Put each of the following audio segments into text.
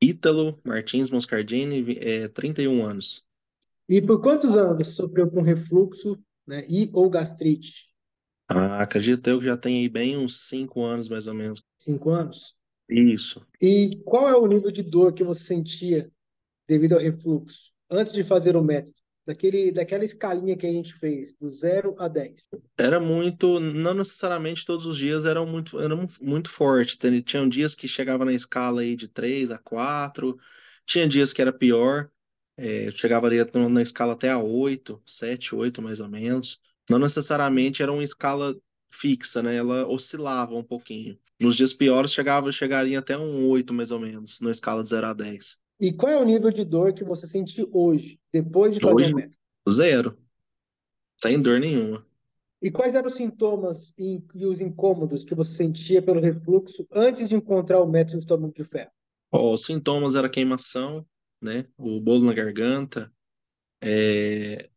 Ítalo Martins Moscardini, 31 anos. E por quantos anos você sofreu com refluxo, né, e ou gastrite? Ah, acredito eu que já tem aí bem uns 5 anos, mais ou menos. 5 anos? Isso. E qual é o nível de dor que você sentia devido ao refluxo antes de fazer o método? Daquela escalinha que a gente fez, do 0 a 10. Era muito, não necessariamente todos os dias eram muito fortes. Tinham dias que chegava na escala aí de 3 a 4, tinha dias que era pior, chegava ali na escala até a 8, 7, 8 mais ou menos. Não necessariamente era uma escala fixa, né? Ela oscilava um pouquinho. Nos dias piores chegaria até um 8 mais ou menos, na escala de 0 a 10. E qual é o nível de dor que você sente hoje, depois de fazer o Hoje, método? zero, sem dor nenhuma. E quais eram os sintomas e os incômodos que você sentia pelo refluxo antes de encontrar o método do estômago de ferro? Ó, os sintomas era queimação, né? O bolo na garganta, é,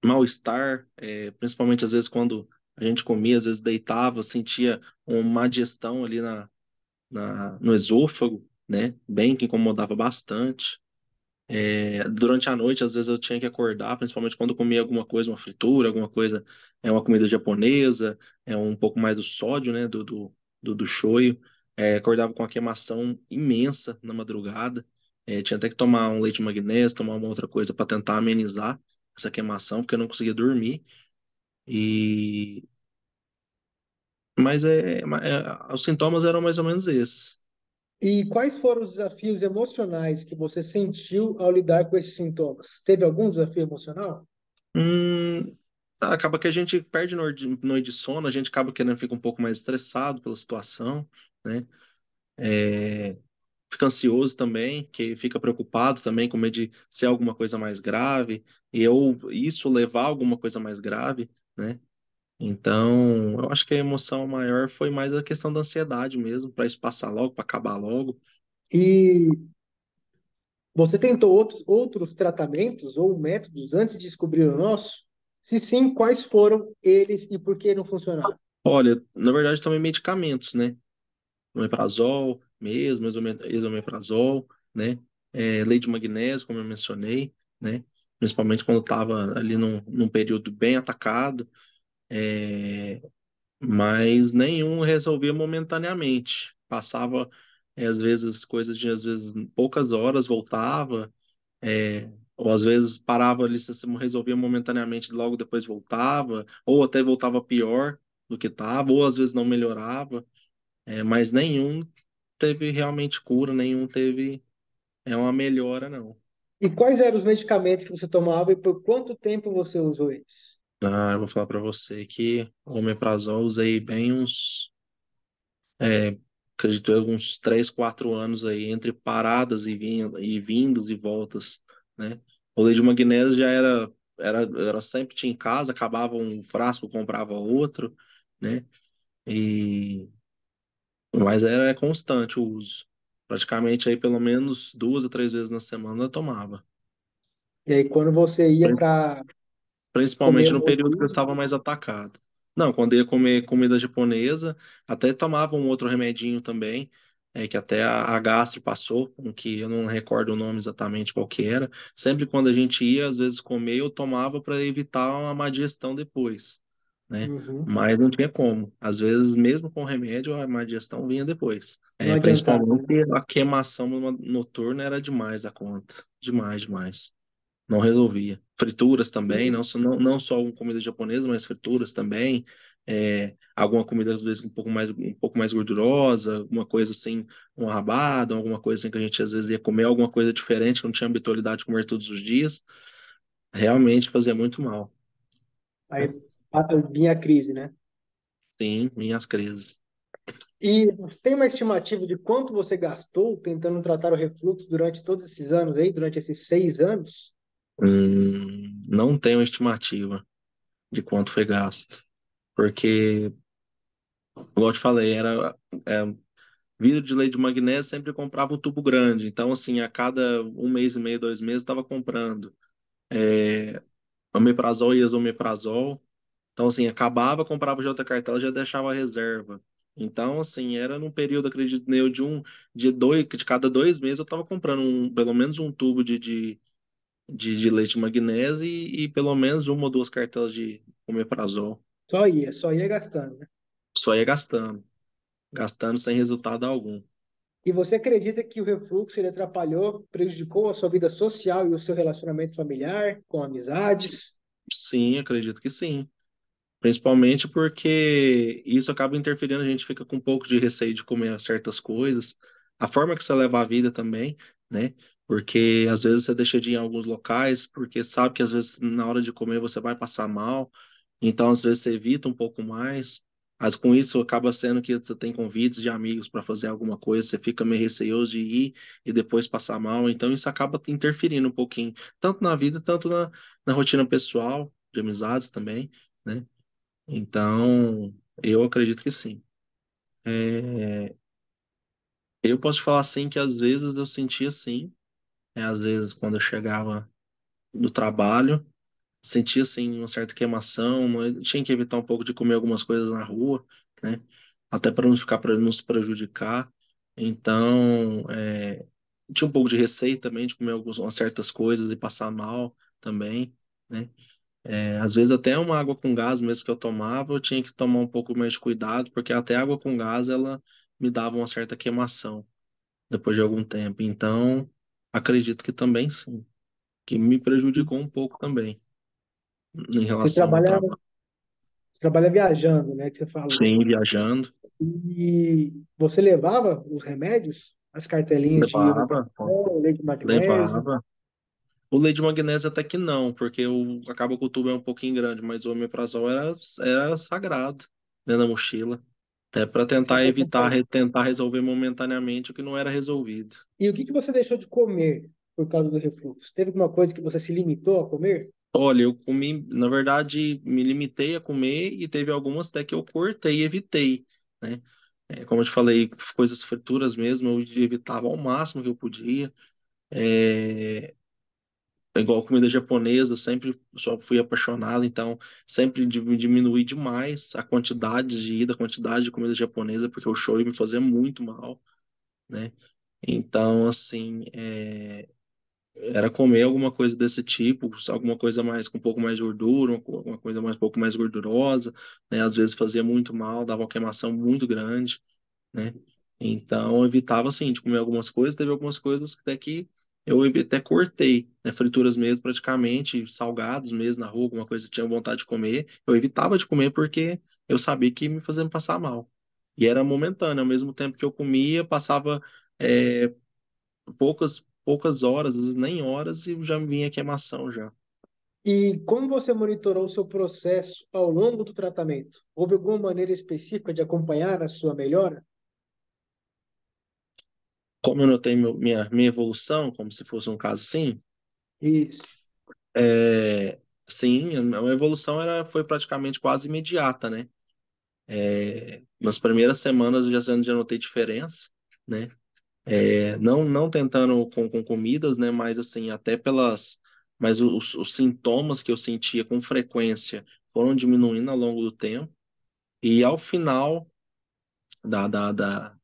mal-estar, principalmente às vezes quando a gente comia, às vezes deitava, sentia uma má digestão ali no esôfago, né? Bem que incomodava bastante. Durante a noite, às vezes eu tinha que acordar, principalmente quando eu comia alguma coisa, uma fritura, alguma coisa, uma comida japonesa, um pouco mais do sódio, né? Do shoyu. Acordava com uma queimação imensa na madrugada. Tinha até que tomar um leite de magnésio, tomar uma outra coisa para tentar amenizar essa queimação, porque eu não conseguia dormir. E mas os sintomas eram mais ou menos esses. E quais foram os desafios emocionais que você sentiu ao lidar com esses sintomas? Teve algum desafio emocional? Hum, acaba que a gente perde noite de sono, a gente acaba querendo ficar um pouco mais estressado pela situação, né? Fica ansioso também, que fica preocupado também com medo de ser alguma coisa mais grave, e ou isso levar a alguma coisa mais grave, né? Então, eu acho que a emoção maior foi mais a questão da ansiedade mesmo, para isso passar logo, para acabar logo. E você tentou outros tratamentos ou métodos antes de descobrir o nosso? Se sim, quais foram eles e por que não funcionaram? Olha, na verdade, também medicamentos, né? Omeprazol mesmo, esomeprazol, né? Leite de magnésio, como eu mencionei, né? Principalmente quando estava ali num período bem atacado, mas nenhum resolvia momentaneamente. Passava, às vezes, coisas de, às vezes, poucas horas, voltava, ou às vezes parava ali, se resolvia momentaneamente, logo depois voltava, ou até voltava pior do que estava, ou às vezes não melhorava. Mas nenhum teve realmente cura, nenhum teve uma melhora, não. E quais eram os medicamentos que você tomava e por quanto tempo você usou eles? Ah, eu vou falar para você que o omeprazol eu usei bem acredito eu, uns 3, 4 anos aí, entre paradas e vindas e voltas, né? O leite de magnésio já era sempre tinha em casa, acabava um frasco, comprava outro, né? E, mas é constante o uso. Praticamente aí pelo menos 2 a 3 vezes na semana eu tomava. E aí, quando você ia para comer Principalmente no alguma período que eu comida? estava mais atacado. Não, quando eu ia comer comida japonesa, até tomava um outro remedinho também, que até a gastro passou, um que eu não recordo o nome exatamente qual que era. Sempre quando a gente ia, às vezes, comer, eu tomava para evitar uma má digestão depois, né? Uhum. Mas não tinha como. Às vezes, mesmo com remédio, a má digestão vinha depois. Não adiantava, Principalmente né? a queimação noturna era demais da conta. Demais, demais. Não resolvia. Frituras também, E, não só comida japonesa, mas frituras também. Alguma comida, às vezes, um pouco mais gordurosa, alguma coisa assim, uma rabada, alguma coisa assim que a gente às vezes ia comer, alguma coisa diferente que não tinha habitualidade de comer todos os dias. Realmente fazia muito mal, aí né? vinha a crise, né? Sim, minhas crises. E tem uma estimativa de quanto você gastou tentando tratar o refluxo durante todos esses anos aí, durante esses 6 anos? Não tenho estimativa de quanto foi gasto, porque, igual eu te falei, é, vidro de leite de magnésio sempre comprava o tubo grande. Então, assim, a cada um mês e meio, 2 meses, estava comprando. Omeprazol e esomeprazol. Então, assim, acabava, comprava de outra cartela, já deixava a reserva. Então, assim, era num período, acredito eu, de cada 2 meses eu estava comprando pelo menos um tubo de leite de magnésio e pelo menos uma ou duas cartelas de omeprazol. Só ia gastando, né? Só ia gastando sem resultado algum. E você acredita que o refluxo ele atrapalhou, prejudicou a sua vida social e o seu relacionamento familiar, com amizades? Sim, acredito que sim. Principalmente porque isso acaba interferindo, a gente fica com um pouco de receio de comer certas coisas. A forma que você leva a vida também, né? Porque às vezes você deixa de ir em alguns locais, porque sabe que às vezes na hora de comer você vai passar mal. Então, às vezes, você evita um pouco mais. Mas com isso, acaba sendo que você tem convites de amigos para fazer alguma coisa, você fica meio receoso de ir e depois passar mal. Então, isso acaba interferindo um pouquinho, tanto na vida, tanto na rotina pessoal, de amizades também, né? Então, eu acredito que sim. Eu posso te falar assim que às vezes eu sentia assim, às vezes quando eu chegava do trabalho, sentia assim uma certa queimação, mas tinha que evitar um pouco de comer algumas coisas na rua, né? Até para não ficar para não se prejudicar. Então, tinha um pouco de receio também de comer umas certas coisas e passar mal também, né? Às vezes até uma água com gás mesmo que eu tomava, eu tinha que tomar um pouco mais de cuidado, porque até água com gás ela me dava uma certa queimação depois de algum tempo. Então, acredito que também sim, que me prejudicou um pouco também em Você relação ao trabalha, trabalho. você trabalha viajando, né, que você falou. Sim, viajando, E você levava os remédios, as cartelinhas de levava, omeprazol, leite de magnésio. levava. O leite de magnésio até que não, porque acaba que o tubo é um pouquinho grande, mas o omeprazol era sagrado dentro da mochila. Até para Você tentar foi evitar, acompanhando. tentar resolver momentaneamente o que não era resolvido. E o que que você deixou de comer por causa do refluxo? Teve alguma coisa que você se limitou a comer? Olha, eu comi, na verdade, me limitei a comer e teve algumas até que eu cortei e evitei, né? Como eu te falei, coisas frituras mesmo, eu evitava ao máximo que eu podia. É igual comida japonesa, eu sempre só fui apaixonado, então sempre diminuí demais a quantidade de ida, a quantidade de comida japonesa, porque o show me fazia muito mal, né? Então, assim, era comer alguma coisa desse tipo, alguma coisa mais com um pouco mais de gordura, uma coisa mais um pouco mais gordurosa, né? Às vezes fazia muito mal, dava uma queimação muito grande, né? Então, eu evitava, assim, de comer algumas coisas. Teve algumas coisas que até que eu até cortei, né? Frituras mesmo, praticamente, salgados mesmo na rua, alguma coisa que tinha vontade de comer. Eu evitava de comer porque eu sabia que me fazia passar mal. E era momentâneo, ao mesmo tempo que eu comia, passava poucas horas, às vezes nem horas, e já me vinha queimação já. E como você monitorou o seu processo ao longo do tratamento? Houve alguma maneira específica de acompanhar a sua melhora? Como eu notei minha evolução, como se fosse um caso assim, Isso. sim, a evolução foi praticamente quase imediata, né? Nas primeiras semanas eu já notei diferença, né? Não tentando com comidas, né? Mas assim, até mas os sintomas que eu sentia com frequência foram diminuindo ao longo do tempo. E ao final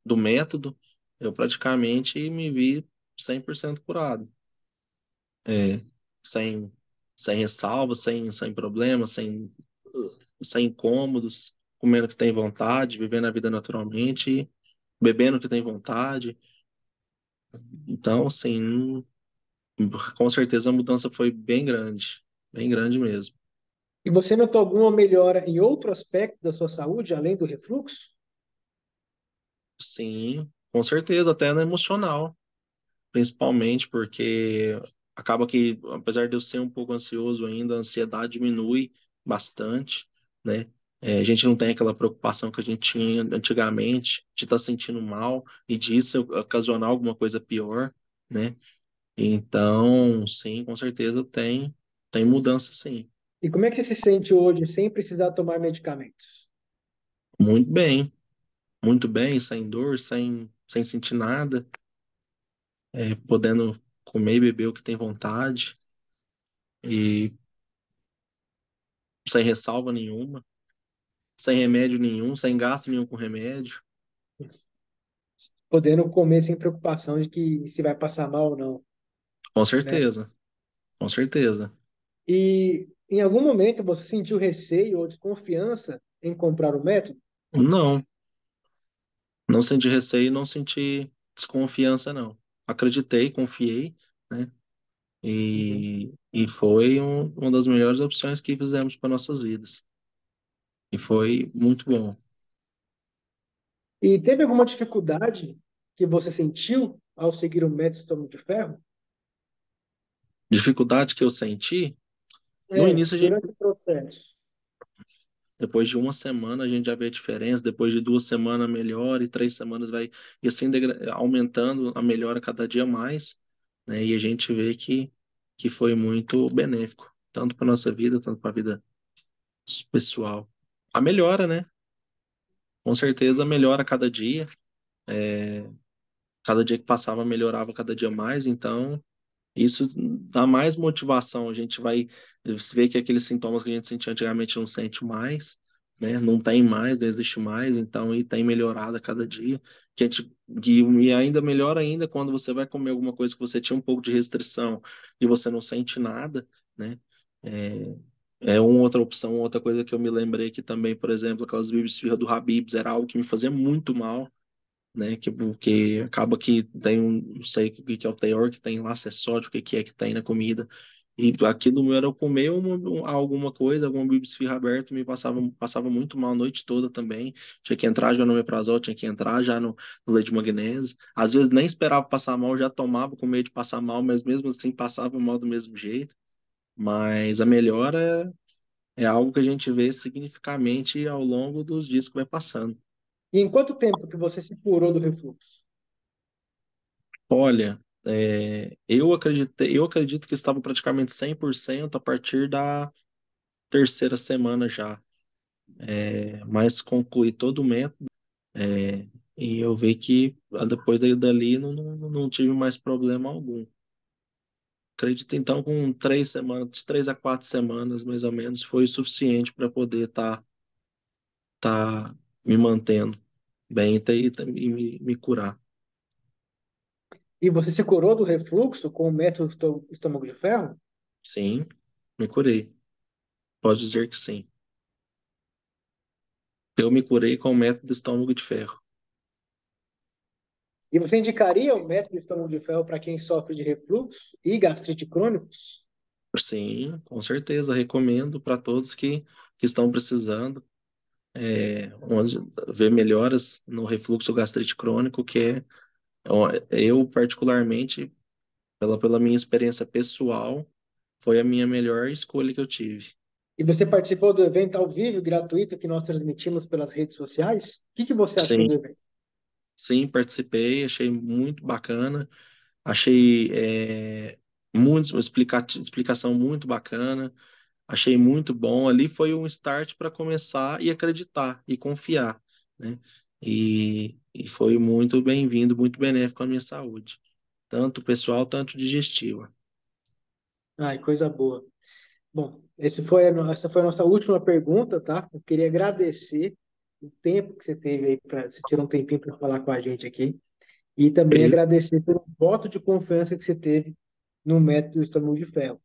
do método, eu praticamente me vi 100% curado. É, sem, sem ressalva, sem problema, sem incômodos, comendo o que tem vontade, vivendo a vida naturalmente, bebendo o que tem vontade. Então, assim, com certeza a mudança foi bem grande mesmo. E você notou alguma melhora em outro aspecto da sua saúde, além do refluxo? Sim, com certeza, até no emocional, principalmente porque acaba que, apesar de eu ser um pouco ansioso ainda, a ansiedade diminui bastante, né? A gente não tem aquela preocupação que a gente tinha antigamente de estar sentindo mal e disso ocasionar alguma coisa pior, né? Então, sim, com certeza tem mudança, sim. E como é que você se sente hoje sem precisar tomar medicamentos? Muito bem, muito bem, sem dor, sem sentir nada, podendo comer e beber o que tem vontade e sem ressalva nenhuma, sem remédio nenhum, sem gasto nenhum com remédio. podendo comer sem preocupação de que se vai passar mal ou não, Com né? certeza, com certeza. E em algum momento você sentiu receio ou desconfiança em comprar o método? Não, não senti receio, não senti desconfiança, não. Acreditei, confiei, né? Uhum. E foi uma das melhores opções que fizemos para nossas vidas. E foi muito bom. E teve alguma dificuldade que você sentiu ao seguir o método estômago de ferro? Dificuldade que eu senti, no É, início a gente, durante o processo. depois de uma semana a gente já vê a diferença, depois de 2 semanas melhora e 3 semanas vai, e assim aumentando a melhora cada dia mais, né? E a gente vê que foi muito benéfico, tanto para nossa vida, tanto para a vida pessoal. A melhora, né? Com certeza melhora cada dia. Cada dia que passava melhorava cada dia mais, então isso dá mais motivação. A gente vai ver que aqueles sintomas que a gente sentia antigamente não sente mais, né? Não tem mais, não existe mais, então e tem melhorado a cada dia. Que a gente, e ainda melhor ainda quando você vai comer alguma coisa que você tinha um pouco de restrição e você não sente nada, né? É, é uma outra opção, outra coisa que eu me lembrei que também, por exemplo, aquelas bibis esfirra do Habib's era algo que me fazia muito mal, né? Porque acaba que tem não sei o que que é o teor que tem lá, se é sódio, o que que é que tem na comida. E aquilo meu era eu comer alguma coisa, alguma bibi esfirra aberta, passava muito mal a noite toda também. Tinha que entrar já no omeprazol, tinha que entrar já no leite de magnésio. Às vezes nem esperava passar mal, já tomava com medo de passar mal, mas mesmo assim passava mal do mesmo jeito. Mas a melhora é algo que a gente vê significativamente ao longo dos dias que vai passando. E em quanto tempo que você se curou do refluxo? Olha, eu acredito que estava praticamente 100% a partir da terceira semana já. Mas concluí todo o método, é, e eu vi que depois dali não tive mais problema algum. Acredito então com 3 semanas, de 3 a 4 semanas mais ou menos, foi o suficiente para poder tá me mantendo bem e me curar. E você se curou do refluxo com o método estômago de ferro? Sim, me curei. Posso dizer que sim. Eu me curei com o método estômago de ferro. E você indicaria o método estômago de ferro para quem sofre de refluxo e gastrite crônicos? Sim, com certeza. Recomendo para todos que estão precisando ver melhoras no refluxo gastrite crônico, que eu, particularmente, pela minha experiência pessoal, foi a minha melhor escolha que eu tive. E você participou do evento ao vivo, gratuito, que nós transmitimos pelas redes sociais? O que que você achou Sim, do evento? sim, participei, achei muito bacana, achei uma explicação muito bacana. Achei muito bom. Ali foi um start para começar e acreditar e confiar, né? E foi muito bem-vindo, muito benéfico à minha saúde, tanto pessoal, tanto digestiva. Ai, coisa boa. Bom, essa foi a nossa última pergunta, tá? Eu queria agradecer o tempo que você teve aí, você tirou um tempinho para falar com a gente aqui. E É também isso, agradecer pelo voto de confiança que você teve no método do estômago de ferro,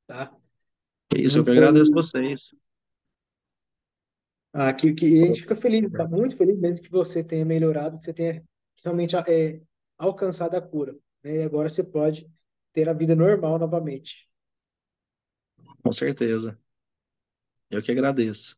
tá? é isso, eu Não que agradeço foi. vocês. Que a gente fica feliz, tá muito feliz mesmo que você tenha melhorado, que você tenha realmente alcançado a cura, né? E agora você pode ter a vida normal novamente. Com certeza. Eu que agradeço.